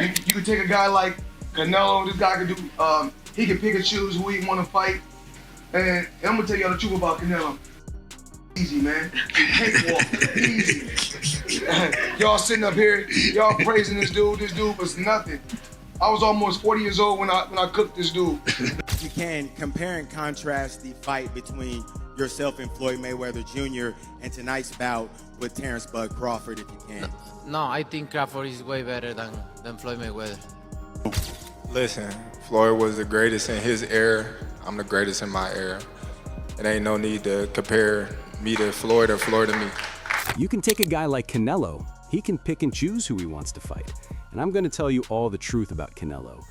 You can take a guy like Canelo. This guy can do. He can pick and choose who he want to fight. And I'm gonna tell y'all the truth about Canelo. Easy, man. Cakewalk. Easy. Y'all sitting up here, y'all praising this dude. This dude was nothing. I was almost 40 years old when I cooked this dude. You can compare and contrast the fight between yourself and Floyd Mayweather Jr. and tonight's bout with Terence "Bud" Crawford, if you can. No, I think Crawford is way better than Floyd Mayweather. Listen, Floyd was the greatest in his era. I'm the greatest in my era. It ain't no need to compare me to Floyd or Floyd to me. You can take a guy like Canelo. He can pick and choose who he wants to fight. And I'm going to tell you all the truth about Canelo.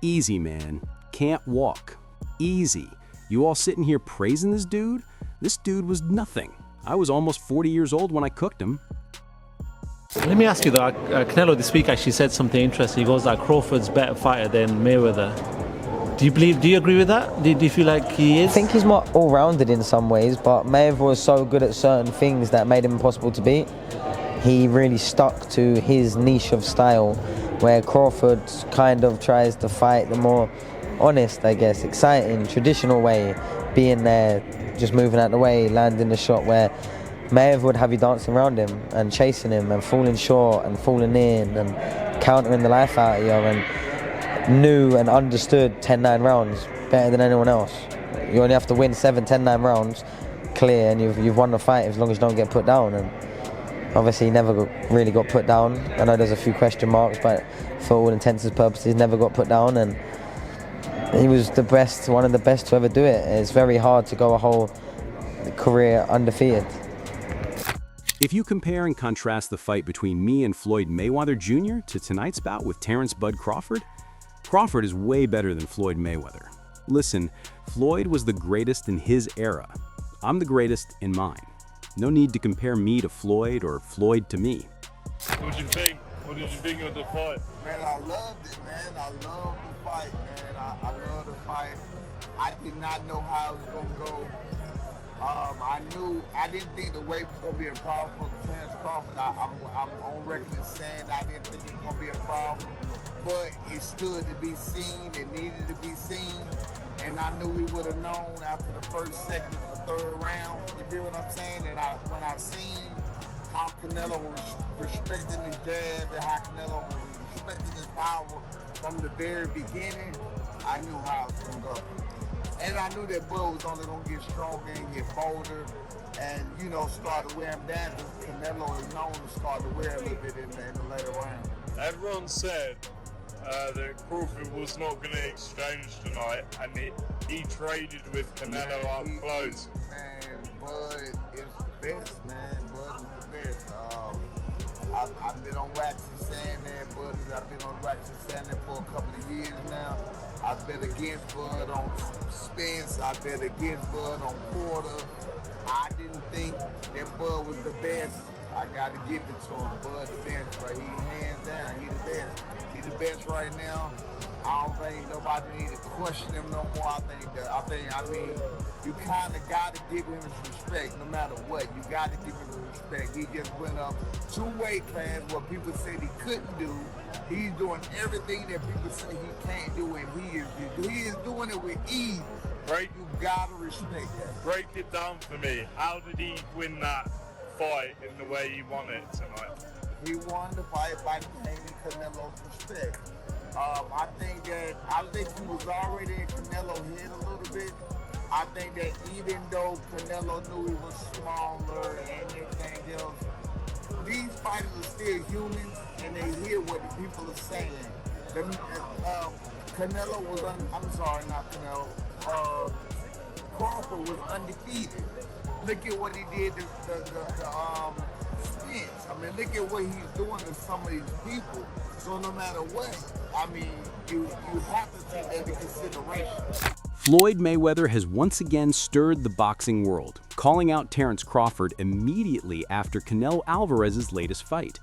Easy, man. Can't walk. Easy. You all sitting here praising this dude? This dude was nothing. I was almost 40 years old when I cooked him. Let me ask you though, Canelo this week actually said something interesting. He goes that Crawford's a better fighter than Mayweather. Do you agree with that? Do you feel like he is? I think he's more all-rounded in some ways, but Mayweather was so good at certain things that made him impossible to beat. He really stuck to his niche of style, where Crawford kind of tries to fight the more honest, I guess, exciting, traditional way, being there, just moving out the way, landing the shot, where Mayweather would have you dancing around him and chasing him and falling short and falling in and countering the life out of you, and knew and understood 10-9 rounds better than anyone else. You only have to win 7-10-9 rounds clear and you've won the fight as long as you don't get put down. And obviously he never really got put down. I know there's a few question marks, but for all intents and purposes never got put down, and he was the best, one of the best to ever do it. It's very hard to go a whole career undefeated. If you compare and contrast the fight between me and Floyd Mayweather Jr. to tonight's bout with Terence "Bud" Crawford, Crawford is way better than Floyd Mayweather. Listen, Floyd was the greatest in his era. I'm the greatest in mine. No need to compare me to Floyd or Floyd to me. What did you think? What did you think of the fight? Man, I loved it, man. I loved the fight, man. I loved the fight. I did not know how it was gonna go. I didn't think the weight was gonna be a problem for Terence Crawford. I'm on record as saying I didn't think it was gonna be a problem, but it stood to be seen. It needed to be seen, and I knew we would have known after the first, second, and the third round. You feel what I'm saying? And when I seen how Canelo was respecting his jab and how Canelo was respecting his power from the very beginning, I knew how it was gonna go. And I knew that Bud was only going to get stronger and get bolder and, you know, start to wear him down. Canelo is known to start to wear a little bit in the later round. Everyone said that Crawford was not going to exchange tonight, and he traded with Canelo up close. Man, Bud is the best, man. Bud is the best. I've been on wax saying that, Bud. I've been on wax saying that for a couple of years now. I bet against Bud on Spence. I bet against Bud on Porter. I didn't think that Bud was the best. I got to give it to him. Bud the best, but he hands down. He the best. He the best right now. I don't think nobody need to question him no more. I mean, you kind of got to give him his respect no matter what. You got to give him his respect. He just went up 2 weight class what people said he couldn't do. He's doing everything that people say he can't do, and he is doing it with ease. Break, You gotta respect that. break it down for me. How did he win that fight in the way he won it tonight? He won the fight by gaining Canelo's respect. I think he was already in Canelo's head a little bit. I think that even though Canelo knew he was smaller and everything else, these fighters are still humans and they hear what the people are saying. Canelo was Crawford was undefeated. Look at what he did to Spence. I mean, look at what he's doing to some of these people. So no matter what, I mean, you have to take that into consideration. Floyd Mayweather has once again stirred the boxing world, calling out Terence Crawford immediately after Canelo Alvarez's latest fight.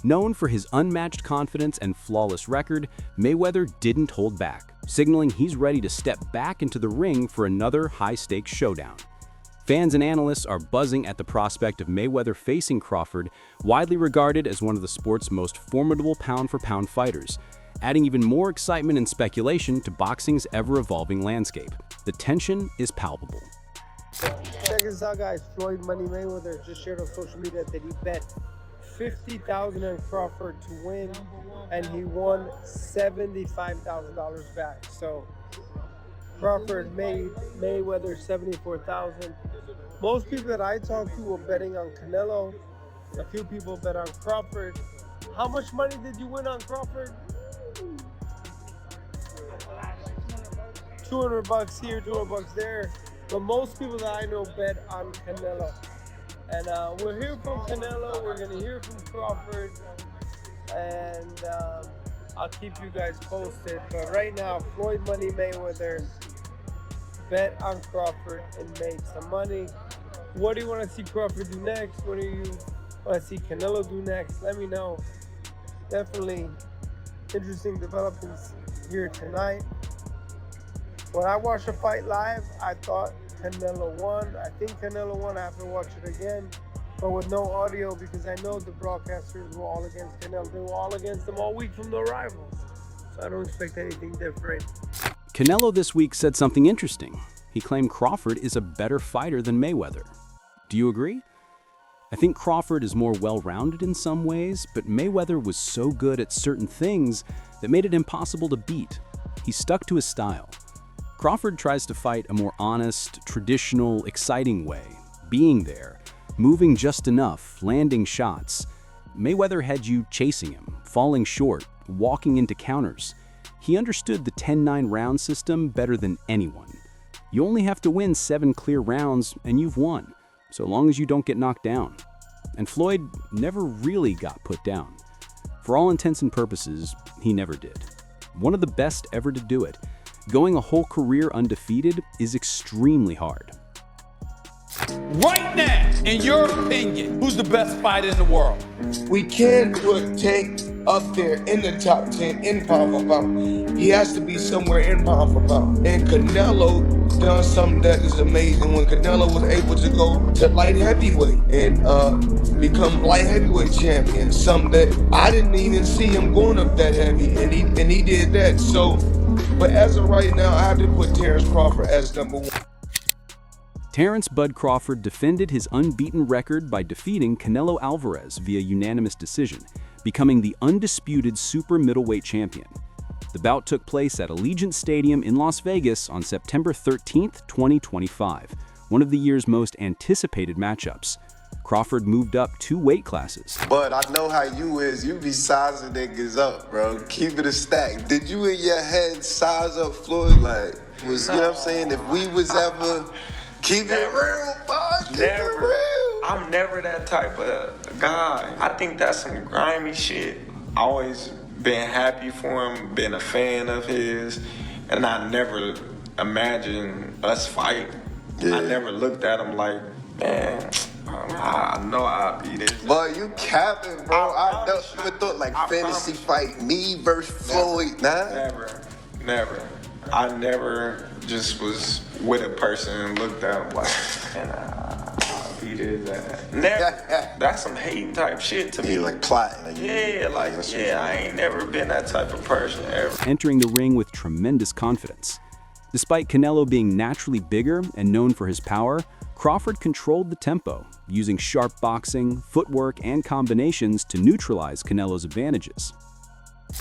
Known for his unmatched confidence and flawless record, Mayweather didn't hold back, signaling he's ready to step back into the ring for another high-stakes showdown. Fans and analysts are buzzing at the prospect of Mayweather facing Crawford, widely regarded as one of the sport's most formidable pound-for-pound fighters, adding even more excitement and speculation to boxing's ever-evolving landscape. The tension is palpable. Check this out, guys. Floyd Money Mayweather just shared on social media that he bet $50,000 on Crawford to win, and he won $75,000 back. So Crawford made Mayweather $74,000. Most people that I talk to were betting on Canelo. A few people bet on Crawford. How much money did you win on Crawford? $200 here, $200 there. But most people that I know bet on Canelo. And we'll hear from Canelo, we're gonna hear from Crawford, and I'll keep you guys posted. But right now, Floyd Money Mayweather bet on Crawford and made some money. What do you want to see Crawford do next? What do you want to see Canelo do next? Let me know. Definitely interesting developments here tonight. When I watched the fight live, I thought Canelo won. I think Canelo won. I have to watch it again, but with no audio because I know the broadcasters were all against Canelo. They were all against him all week from the rivals. So I don't expect anything different. Canelo this week said something interesting. He claimed Crawford is a better fighter than Mayweather. Do you agree? I think Crawford is more well-rounded in some ways, but Mayweather was so good at certain things that made it impossible to beat. He stuck to his style. Crawford tries to fight a more honest, traditional, exciting way, being there, moving just enough, landing shots. Mayweather had you chasing him, falling short, walking into counters. He understood the 10-9 round system better than anyone. You only have to win 7 clear rounds and you've won, so long as you don't get knocked down. And Floyd never really got put down. For all intents and purposes, he never did. One of the best ever to do it. Going a whole career undefeated is extremely hard. Right now, in your opinion, who's the best fighter in the world? We can put Tank up there in the top 10 in pound for pound. He has to be somewhere in pound for pound. And Canelo done something that is amazing when Canelo was able to go to light heavyweight and become light heavyweight champion. Something that I didn't even see him going up that heavy, and he did that. So, but as of right now, I have to put Terence Crawford as number 1. Terence "Bud" Crawford defended his unbeaten record by defeating Canelo Alvarez via unanimous decision, becoming the undisputed super middleweight champion. The bout took place at Allegiant Stadium in Las Vegas on September 13th, 2025, one of the year's most anticipated matchups. Crawford moved up 2 weight classes. But I know how you is. You be sizing niggas up, bro. Keep it a stack. Did you in your head size up Floyd? Like, you know what I'm saying? If we was ever... Keep it real, boss. Keep it real. I'm never that type of guy. I think that's some grimy shit. Always been happy for him, been a fan of his, and I never imagined us fight. Yeah. I never looked at him like, man, I know I'll be this. But you capping, bro. I never thought like fantasy fight me versus Floyd, nah. Never. I never just was with a person and looked at him like, and I'll be this. Never. That's some hating type shit to me. You like plotting. I ain't never been that type of person ever. Entering the ring with tremendous confidence. Despite Canelo being naturally bigger and known for his power, Crawford controlled the tempo, using sharp boxing, footwork, and combinations to neutralize Canelo's advantages.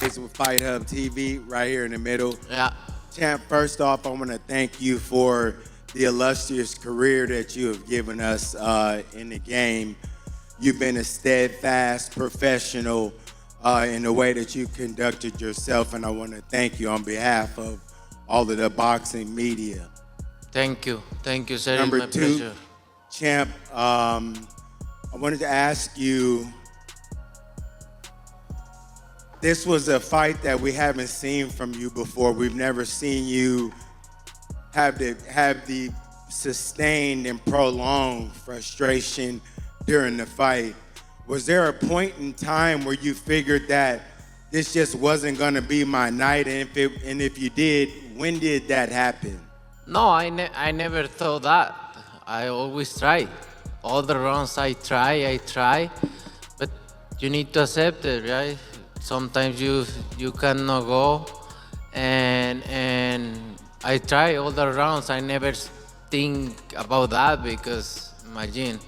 It's with Fight Hub TV right here in the middle. Yeah. Champ, first off, I want to thank you for the illustrious career that you have given us in the game. You've been a steadfast professional in the way that you conducted yourself, and I want to thank you on behalf of all of the boxing media. Thank you, sir. Number It's my 2, pleasure. Champ, I wanted to ask you, this was a fight that we haven't seen from you before. We've never seen you have the sustained and prolonged frustration during the fight. Was there a point in time where you figured that this just wasn't gonna be my night? And if you did, when did that happen? No, I never thought that. I always try. All the rounds I try, but you need to accept it, right? Sometimes you cannot go, and I try all the rounds. I never think about that because imagine.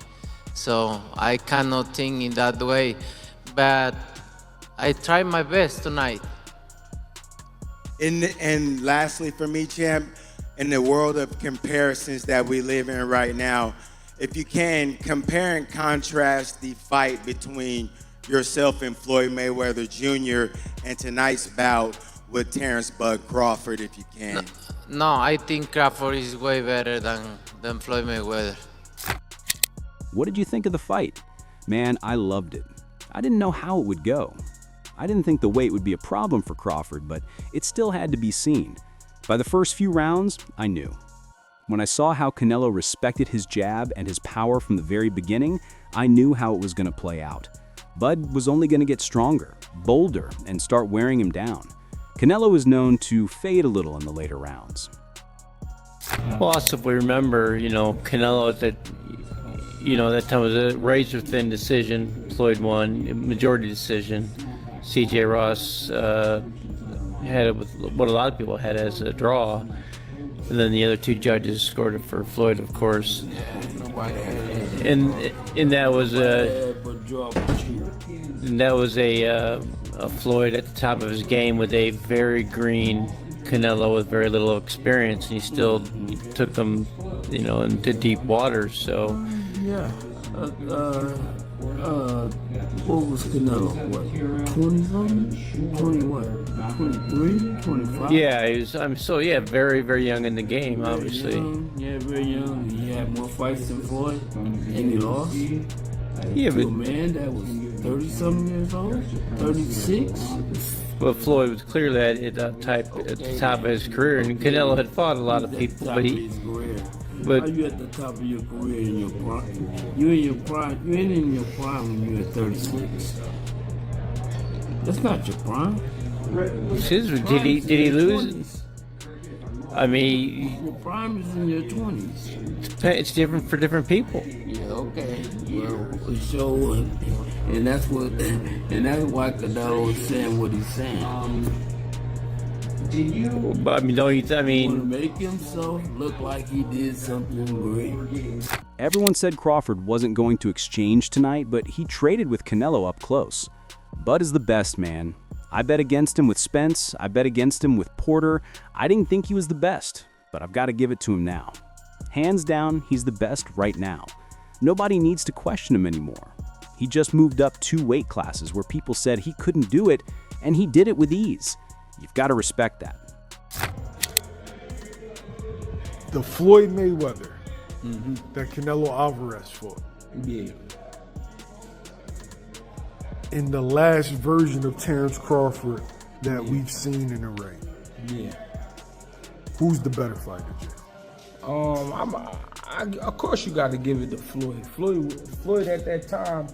So I cannot think in that way, but I try my best tonight. And lastly, for me, champ, in the world of comparisons that we live in right now, if you can compare and contrast the fight between yourself and Floyd Mayweather Jr. and tonight's bout with Terence Bud Crawford, if you can. No, I think Crawford is way better than Floyd Mayweather. What did you think of the fight? Man, I loved it. I didn't know how it would go. I didn't think the weight would be a problem for Crawford, but it still had to be seen. By the first few rounds, I knew. When I saw how Canelo respected his jab and his power from the very beginning, I knew how it was going to play out. Bud was only going to get stronger, bolder, and start wearing him down. Canelo is known to fade a little in the later rounds. Well, also if we remember, Canelo at that time was a razor-thin decision. Floyd won, majority decision. C.J. Ross had it with what a lot of people had as a draw. And then the other two judges scored it for Floyd, of course. And that was a Floyd at the top of his game with a very green Canelo with very little experience, and he still took them, into deep waters. So yeah. What was Canelo? What, 20 something? 20 what? 23? 25? Yeah, he was. Very, very young in the game, obviously. Very young. He had more fights than Floyd, and he lost. Yeah, but a man that was 30-something years old, 36. But Floyd was clearly at the top of his career, and Canelo had fought a lot of people, but Are you at the top of your career in your prime? You in your prime. You ain't in your prime when you're at 36. That's not your prime. Did he lose? I mean, your prime is in your 20s. It's different for different people. Yeah, okay. Well, so, and that's why Canelo is saying what he's saying. But don't you? Want to make himself look like he did something great. Everyone said Crawford wasn't going to exchange tonight, but he traded with Canelo up close. Bud is the best, man. I bet against him with Spence. I bet against him with Porter. I didn't think he was the best, but I've got to give it to him now. Hands down, he's the best right now. Nobody needs to question him anymore. He just moved up 2 weight classes where people said he couldn't do it, and he did it with ease. You've got to respect that. The Floyd Mayweather that Canelo Alvarez fought. Yeah. In the last version of Terence Crawford that we've seen in the ring. Yeah. Who's the better fighter, Jay? Of course you got to give it to Floyd. Floyd at that time.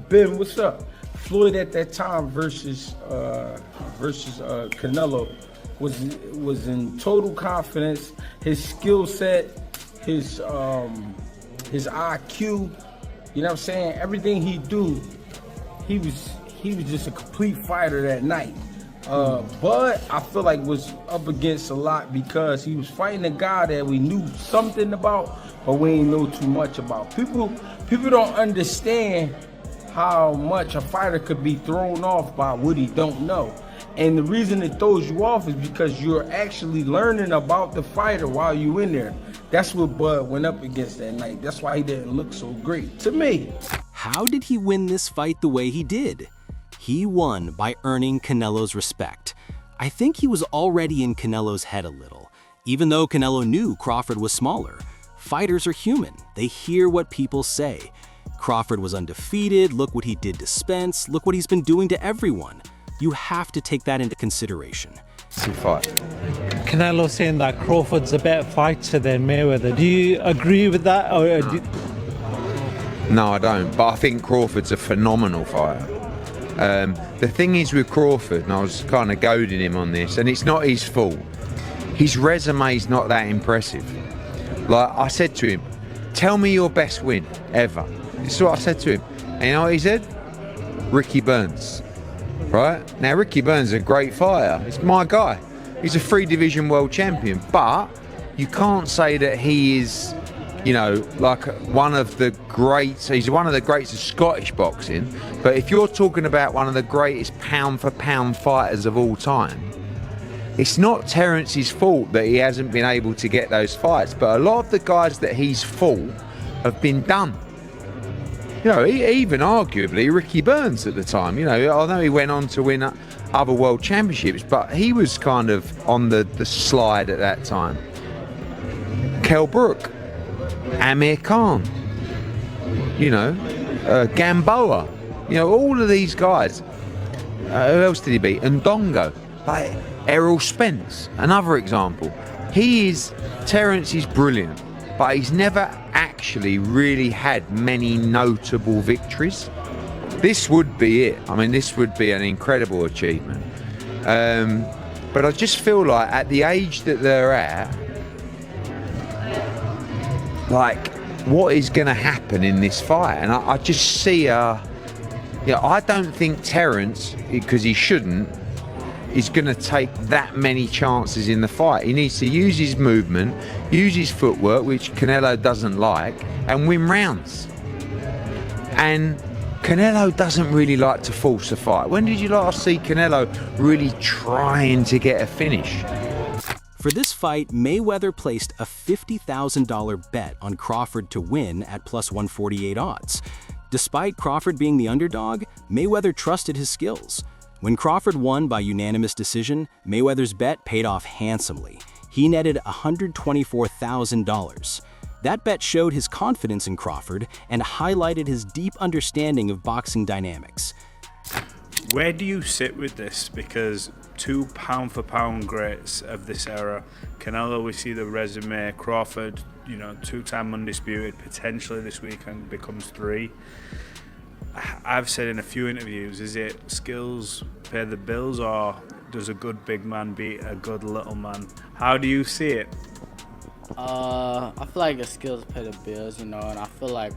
Ben, what's up? Floyd at that time versus Canelo was in total confidence. His skill set, his IQ, you know what I'm saying? Everything he do, he was just a complete fighter that night. But I feel like was up against a lot because he was fighting a guy that we knew something about, but we ain't know too much about. People don't understand how much a fighter could be thrown off by what he don't know. And the reason it throws you off is because you're actually learning about the fighter while you in there. That's what Bud went up against that night. That's why he didn't look so great to me. How did he win this fight the way he did? He won by earning Canelo's respect. I think he was already in Canelo's head a little. Even though Canelo knew Crawford was smaller, fighters are human. They hear what people say. Crawford was undefeated, look what he did to Spence, look what he's been doing to everyone. You have to take that into consideration. Canelo saying that Crawford's a better fighter than Mayweather. Do you agree with that? No, I don't, but I think Crawford's a phenomenal fighter. The thing is with Crawford, and I was kind of goading him on this, and it's not his fault, his resume's not that impressive. Like I said to him, tell me your best win ever. This is what I said to him. And you know what he said? Ricky Burns. Right? Now, Ricky Burns is a great fighter. It's my guy. He's a 3-division world champion. But you can't say that he is, you know, like one of the greats. He's one of the greats of Scottish boxing. But if you're talking about one of the greatest pound-for-pound fighters of all time, it's not Terence's fault that he hasn't been able to get those fights. But a lot of the guys that he's fought have been done. You know, even arguably Ricky Burns at the time. You know, I know he went on to win other world championships, but he was kind of on the slide at that time. Kell Brook, Amir Khan, you know, Gamboa, you know, all of these guys. Who else did he beat? Ndongo, like Errol Spence, another example. Terence is brilliant, but he's never actually really had many notable victories. This would be it. I mean, this would be an incredible achievement. But I just feel like at the age that they're at, like, what is going to happen in this fight? And I just see I don't think Terence, because he shouldn't, is going to take that many chances in the fight. He needs to use his movement, use his footwork, which Canelo doesn't like, and win rounds. And Canelo doesn't really like to force a fight. When did you last see Canelo really trying to get a finish? For this fight, Mayweather placed a $50,000 bet on Crawford to win at plus 148 odds. Despite Crawford being the underdog, Mayweather trusted his skills. When Crawford won by unanimous decision, Mayweather's bet paid off handsomely. He netted $124,000. That bet showed his confidence in Crawford and highlighted his deep understanding of boxing dynamics. Where do you sit with this? Because 2 pound-for-pound greats of this era, Canelo, we see the resume, Crawford, you know, 2-time undisputed, potentially this weekend becomes 3. I've said in a few interviews, is it skills pay the bills, or does a good big man beat a good little man? How do you see it? I feel like the skills pay the bills, you know, and I feel like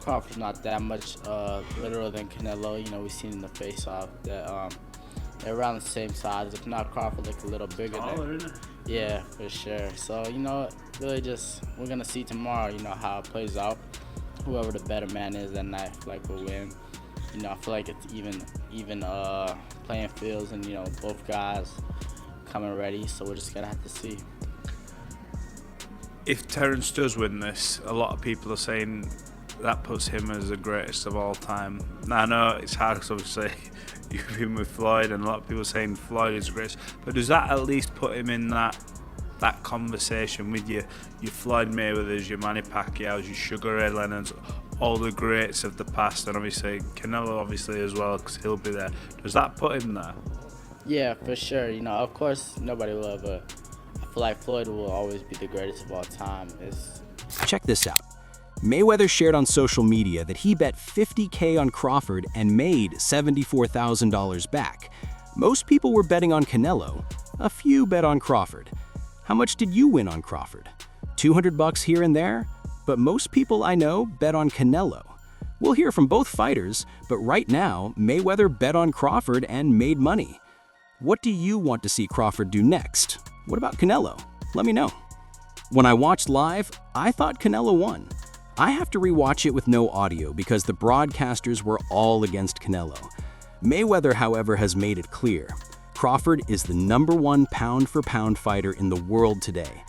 Crawford's not that much literal than Canelo. You know, we've seen in the face-off that they're around the same size. If not, Crawford look a little bigger. Taller, isn't it? Yeah, for sure. So, you know, really just, we're going to see tomorrow, you know, how it plays out. Whoever the better man is that night, I feel like, will win. You know, I feel like it's even playing fields, and, you know, both guys coming ready, so we're just going to have to see. If Terence does win this, a lot of people are saying that puts him as the greatest of all time. Now, I know it's hard because obviously you've been with Floyd, and a lot of people are saying Floyd is the greatest, but does that at least put him in that conversation with your Floyd Mayweathers, your Manny Pacquiao's, your Sugar Ray Leonard's, all the greats of the past, and obviously Canelo obviously as well, because he'll be there. Does that put him there? Yeah, for sure. You know, of course, nobody will ever. I feel like Floyd will always be the greatest of all time. Check this out. Mayweather shared on social media that he bet $50K on Crawford and made $74,000 back. Most people were betting on Canelo. A few bet on Crawford. How much did you win on Crawford? $200 here and there? But most people I know bet on Canelo. We'll hear from both fighters, but right now, Mayweather bet on Crawford and made money. What do you want to see Crawford do next? What about Canelo? Let me know. When I watched live, I thought Canelo won. I have to rewatch it with no audio because the broadcasters were all against Canelo. Mayweather, however, has made it clear. Crawford is the #1 pound-for-pound fighter in the world today.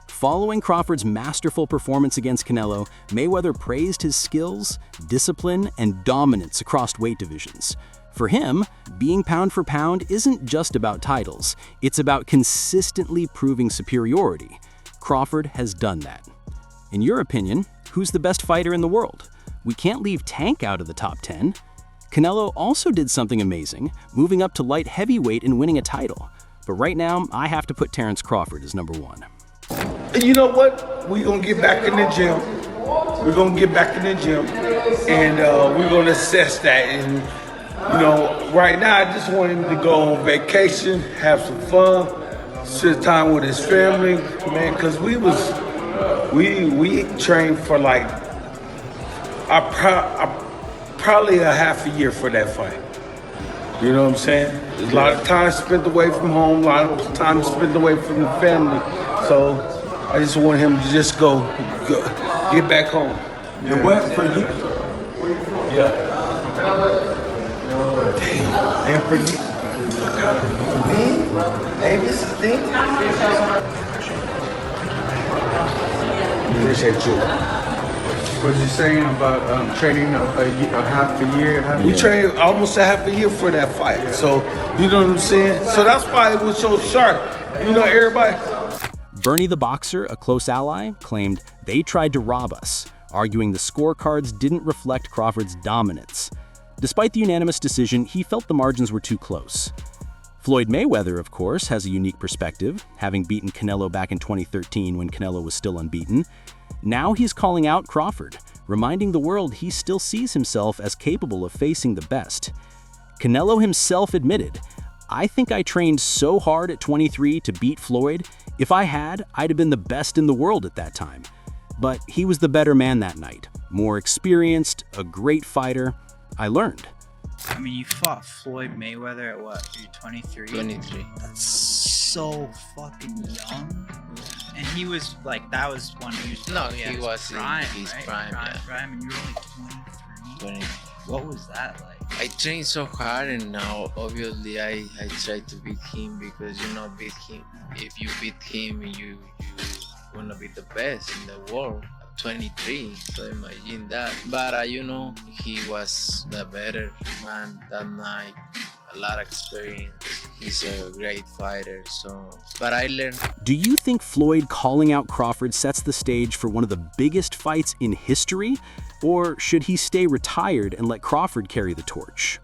Following Crawford's masterful performance against Canelo, Mayweather praised his skills, discipline, and dominance across weight divisions. For him, being pound for pound isn't just about titles, it's about consistently proving superiority. Crawford has done that. In your opinion, who's the best fighter in the world? We can't leave Tank out of the top 10. Canelo also did something amazing, moving up to light heavyweight and winning a title. But right now, I have to put Terence Crawford as #1. You know what? We're going to get back in the gym. We're going to get back in the gym, and we're going to assess that. And, you know, right now, I just want him to go on vacation, have some fun, spend time with his family, man, because we was We trained for like probably a half a year for that fight. You know what I'm saying? There's a lot of time spent away from home, a lot of time spent away from the family. So I just want him to just go get back home. And what for you? Yeah. And for you? Hey, this is thing. Appreciate you. What you saying about training a half a year? We trained almost a half a year for that fight. So, you know what I'm saying? So that's why it was so sharp. You know, everybody. Bernie the boxer, a close ally, claimed they tried to rob us, arguing the scorecards didn't reflect Crawford's dominance. Despite the unanimous decision, he felt the margins were too close. Floyd Mayweather, of course, has a unique perspective, having beaten Canelo back in 2013 when Canelo was still unbeaten. Now he's calling out Crawford, reminding the world he still sees himself as capable of facing the best. Canelo himself admitted, "I think I trained so hard at 23 to beat Floyd. If I had, I'd have been the best in the world at that time." But he was the better man that night, more experienced, a great fighter. I learned. I mean, you fought Floyd Mayweather at what? You're 23? 23. That's so fucking young. And he was like, that was when he was he was prime, in his right? prime, yeah. Prime, and you were only 23. What was that like? I trained so hard, and now obviously I try to beat him because beat him. If you beat him, you wanna be the best in the world. 23, so imagine that. But he was the better man that night. A lot of experience. He's a great fighter. But I learned. Do you think Floyd calling out Crawford sets the stage for one of the biggest fights in history? Or should he stay retired and let Crawford carry the torch?